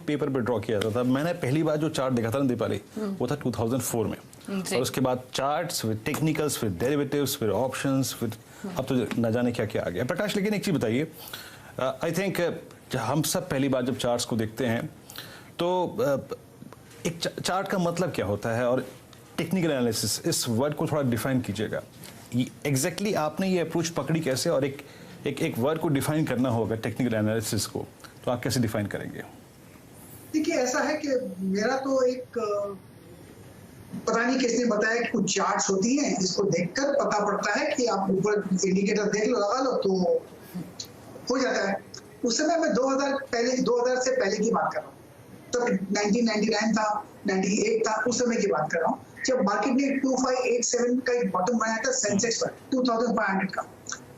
Paper पे draw किया जाता था। मैंने पहली बार जो चार्ट देखा था ना दीपाली, वो था 2004 में। और उसके बाद चार्ट्स, फिर टेक्निकल्स, फिर डेरिवेटिव्स, फिर ऑप्शंस, फिर अब तो न जाने क्या क्या आ गया। प्रकाश, लेकिन एक चीज़ बताइए, आई थिंक हम सब पहली बार जब चार्ट्स को देखते हैं तो एक चार्ट का मतलब क्या होता है, और टेक्निकल एनालिसिस, इस वर्ड को थोड़ा डिफाइन कीजिएगा। एग्जैक्टली आपने ये अप्रोच पकड़ी कैसे, और एक वर्ड को डिफाइन करना होगा टेक्निकल एनालिसिस को, तो आप कैसे डिफाइन करेंगे? देखिए, ऐसा है कि मेरा तो एक पता नहीं किसने बताया कि कुछ चार्ट्स होती हैं, इसको देखकर पता पड़ता है कि आप ऊपर इंडिकेटर देख लो, लगा लो तो हो जाता है। उस समय मैं 2000 से पहले की बात कर रहा हूँ, तब 1999 था, 98 था, उस समय की बात कर रहा हूँ, जब मार्केट ने 2587 का एक बॉटम बनाया था सेंसेक्स पर 2500 का,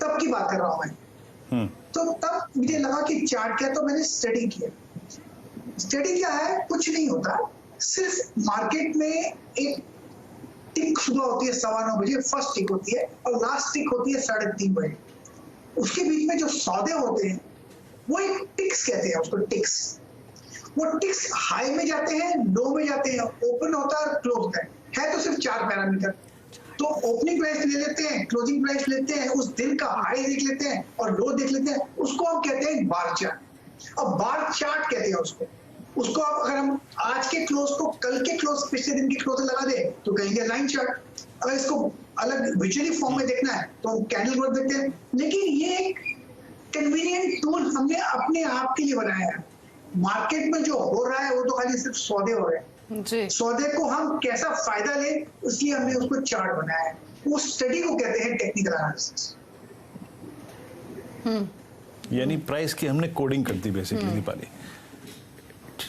तब की बात कर रहा हूँ मैं। तो तब मुझे लगा कि चार्ट क्या, तो मैंने स्टडी किया। स्टडी क्या है, कुछ नहीं होता, सिर्फ मार्केट में एक टिक सुबह होती है 9:15 बजे, फर्स्ट टिक होती है, और लास्ट टिक होती है 3:30 बजे। उसके बीच में जो सौदे होते हैं वो एक टिक्स कहते हैं उसको, टिक्स। वो टिक्स हाई में जाते हैं, लो में जाते हैं, ओपन होता है और क्लोज होता है तो सिर्फ 4 पैरामीटर। तो ओपनिंग प्राइस ले लेते हैं, क्लोजिंग प्राइस लेते हैं, उस दिन का हाई देख लेते हैं और लो देख लेते हैं, उसको हम कहते हैं बार चार्ट। अब बार चार्ट कहते हैं उसको आप अगर हम आज के क्लोज को कल के क्लोज, पिछले दिन के क्लोज लगा दे तो कहेंगे लाइन चार्ट। अगर इसको अलग विजुअली फॉर्म में देखना है तो हम कैंडल ग्रोथ देखते हैं। लेकिन ये एक कन्वीनियंट टूल हमने अपने आप के लिए बनाया है। मार्केट में जो हो रहा है वो तो खाली सिर्फ सौदे हो रहे हैं जी। सौदे को हम कैसा फायदा ले, इसलिए हमने उसको चार्ट बनाया है। उस स्टडी को कहते हैं टेक्निकल एनालिसिस। यानी प्राइस की हमने कोडिंग कर दी बेसिकली दीपाली,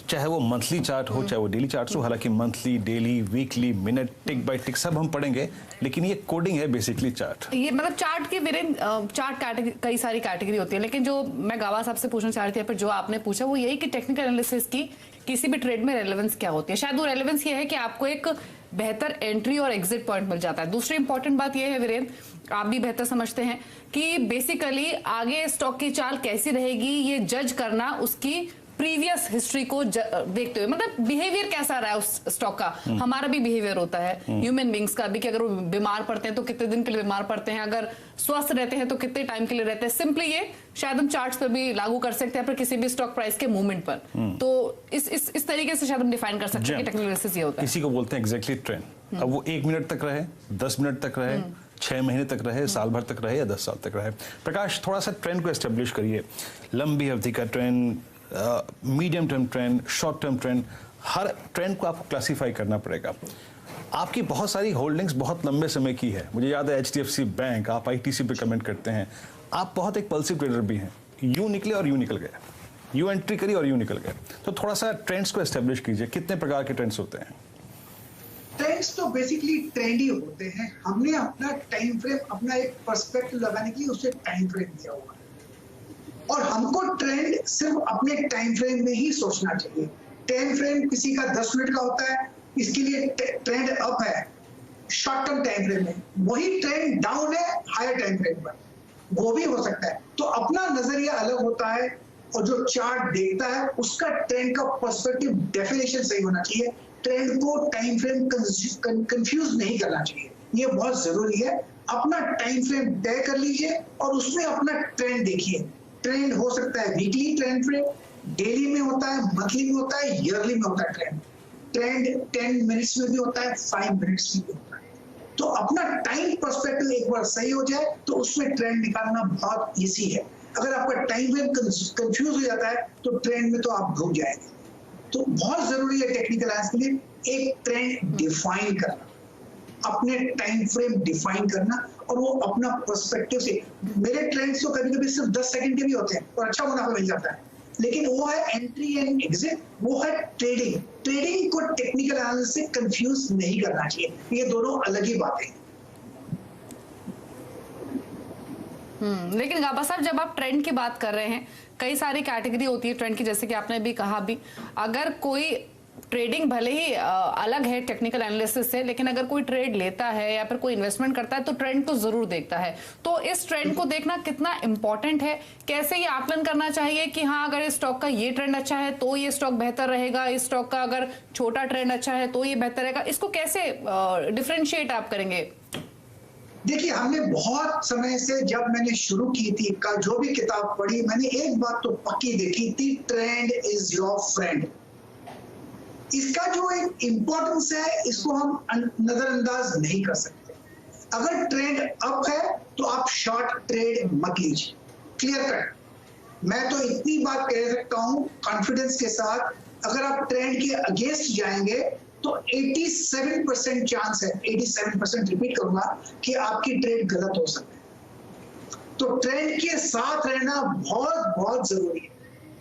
चाहे वो मंथली चार्ट हो, चाहे वो डेली चार्ट हो। हालांकि मंथली, डेली, वीकली, मिनट, टिक बाय टिक सब हम पढ़ेंगे, लेकिन ये कोडिंग है बेसिकली चार्ट। ये मतलब चार्ट के चार्ट कैटेगरी, कई सारी कैटेगरी होती है, लेकिन जो मैं गावा साहब से पूछना चाह रही थी, पर जो आपने पूछा वो यही कि टेक्निकल एनालिसिस की किसी भी ट्रेड में रेलेवेंस क्या होती है। शायद वो रेलेवेंस ये है कि आपको एक बेहतर एंट्री और एग्जिट पॉइंट मिल जाता है। दूसरी इंपॉर्टेंट बात यह है वीरेंद्र, आप भी बेहतर समझते हैं कि बेसिकली आगे स्टॉक की चाल कैसी रहेगी ये जज करना उसकी प्रीवियस हिस्ट्री को देखते हुए, मतलब बिहेवियर कैसा रहा है उस स्टॉक का। हमारा भी बिहेवियर होता है, ह्यूमन बींग्स का भी, कि अगर वो बीमार पड़ते हैं तो कितने दिन के लिए बीमार पड़ते हैं, अगर स्वस्थ रहते हैं तो कितने टाइम के लिए रहते हैं। सिंपली ये शायद हम चार्ट्स पर भी लागू कर सकते हैं, पर किसी भी स्टॉक प्राइस के मूवमेंट पर। तो इस तरीके से शायद हम डिफाइन कर सकते हैं कि टेक्निकल एनालिसिस ये होता है। किसी को बोलते हैं एग्जैक्टली ट्रेंड। अब वो 1 मिनट तक रहे, 10 मिनट तक रहे, 6 महीने तक रहे, साल भर तक रहे, या 10 साल तक रहे। प्रकाश, थोड़ा सा ट्रेंड को एस्टेब्लिश करिए। लंबी अवधि का trend, medium term trend, short term trend, हर ट्रेंड को आपको क्लासिफाई करना पड़ेगा। आपकी बहुत सारी होल्डिंग्स बहुत लंबे समय की है। मुझे याद है HDFC बैंक, आप ITC पे कमेंट करते हैं, आप बहुत एक पल्सिव ट्रेडर भी हैं। यूं निकले और यूं निकल गए, यूं एंट्री करी और यूं निकल गए। तो थोड़ा सा ट्रेंड्स को एस्टेब्लिश कीजिए, कितने प्रकार के ट्रेंड्स होते हैं? ट्रेंड्स तो बेसिकली ट्रेंड ही होते हैं। हमने अपना टाइम फ्रेम, अपना एक पर्सपेक्टिव लगाने के लिए उसे टाइम फ्रेम दिया हुआ है, और हमको ट्रेंड सिर्फ अपने टाइम फ्रेम में ही सोचना चाहिए। टाइम फ्रेम किसी का 10 मिनट का होता है, इसके लिए ट्रेंड अप है शॉर्ट टर्म टाइम फ्रेम में, वही ट्रेंड डाउन है हायर टाइम फ्रेम पर, वो भी हो सकता है। तो अपना नजरिया अलग होता है, और जो चार्ट देखता है उसका ट्रेंड का पर्सपेक्टिव, डेफिनेशन सही होना चाहिए। ट्रेंड को टाइम फ्रेम कंफ्यूज नहीं करना चाहिए, ये बहुत जरूरी है। अपना टाइम फ्रेम तय कर लीजिए और उसमें अपना ट्रेंड देखिए। ट्रेंड हो सकता है वीकली ट्रेंड फ्रेम, डेली में होता है, मंथली में होता है, ईयरली में होता है। ट्रेंड 10 मिनट्स में भी होता है, 5 मिनट्स में भी होता है। तो अपना टाइम पर्सपेक्टिव एक बार सही हो जाए तो उसमें ट्रेंड निकालना बहुत इजी है। अगर आपका टाइम फ्रेम कंफ्यूज हो जाता है तो ट्रेंड में तो आप डूब जाएंगे। तो बहुत जरूरी है टेक्निकल एनालिसिस के लिए एक ट्रेंड डिफाइन करना, अपने टाइम फ्रेम डिफाइन करना, और वो अपना पर्सपेक्टिव से। मेरे ट्रेंड्स तो कभी कभी सिर्फ 10 सेकंड के भी होते हैं और अच्छा मुनाफा मिल जाता है, लेकिन वो है एंट्री एंड एग्जिट, वो है ट्रेडिंग। ट्रेडिंग को टेक्निकल एनालिसिस से कंफ्यूज नहीं करना चाहिए, ये दोनों अलग ही बातें हैं। लेकिन गाबा साहब, जब आप ट्रेंड की बात कर रहे हैं, कई सारी कैटेगरी होती है ट्रेंड की, जैसे कि आपने भी कहा भी, अगर कोई ट्रेडिंग भले ही अलग है टेक्निकल एनालिसिस से, लेकिन अगर कोई ट्रेड लेता है या फिर कोई इन्वेस्टमेंट करता है तो ट्रेंड तो जरूर देखता है। तो इस ट्रेंड को देखना कितना इंपॉर्टेंट है, कैसे ये आकलन करना चाहिए कि हाँ अगर इस स्टॉक का ये ट्रेंड अच्छा है तो ये स्टॉक बेहतर रहेगा, इस स्टॉक का अगर छोटा ट्रेंड अच्छा है तो ये बेहतर रहेगा, इसको कैसे डिफरेंशिएट आप करेंगे? देखिए, हमने बहुत समय से, जब मैंने शुरू की थी का जो भी किताब पढ़ी, मैंने एक बात तो पक्की देखी थी, ट्रेंड इज योर फ्रेंड। इसका जो एक इंपॉर्टेंस है इसको हम नजरअंदाज नहीं कर सकते। अगर ट्रेंड अप है तो आप शॉर्ट ट्रेड मत लीजिए, क्लियर कट। मैं तो इतनी बात कह सकता हूं कॉन्फिडेंस के साथ, अगर आप ट्रेंड के अगेंस्ट जाएंगे तो 87% चांस है, 87% रिपीट करूंगा, कि आपकी ट्रेड गलत हो सकती है। तो ट्रेंड के साथ रहना बहुत बहुत जरूरी है।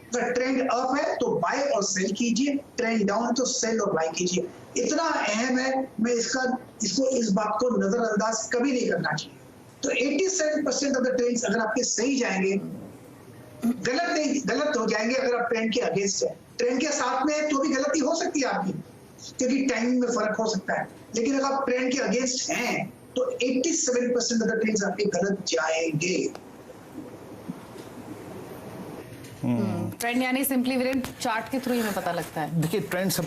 अगर ट्रेंड अप है तो बाय और सेल कीजिए, ट्रेंड डाउन तो सेल और बाय कीजिए। इतना अहम है, मैं इस बात को नजरअंदाज कभी नहीं करना चाहिए। तो 87% ऑफ द ट्रेड्स अगर आपके सही जाएंगे, गलत हो जाएंगे अगर आप ट्रेंड के अगेंस्ट है। ट्रेंड के साथ में तो भी गलती हो सकती है आपकी, क्योंकि टाइमिंग में फर्क हो सकता है, लेकिन अगर आप ट्रेंड के अगेंस्ट हैं तो 87% ऑफ द ट्रेड्स आपके गलत जाएंगे। ट्रेंड यानी सिंपली विरेन चार्ट के थ्रू ही हमें पता लगता है। देखिए ट्रेंड सब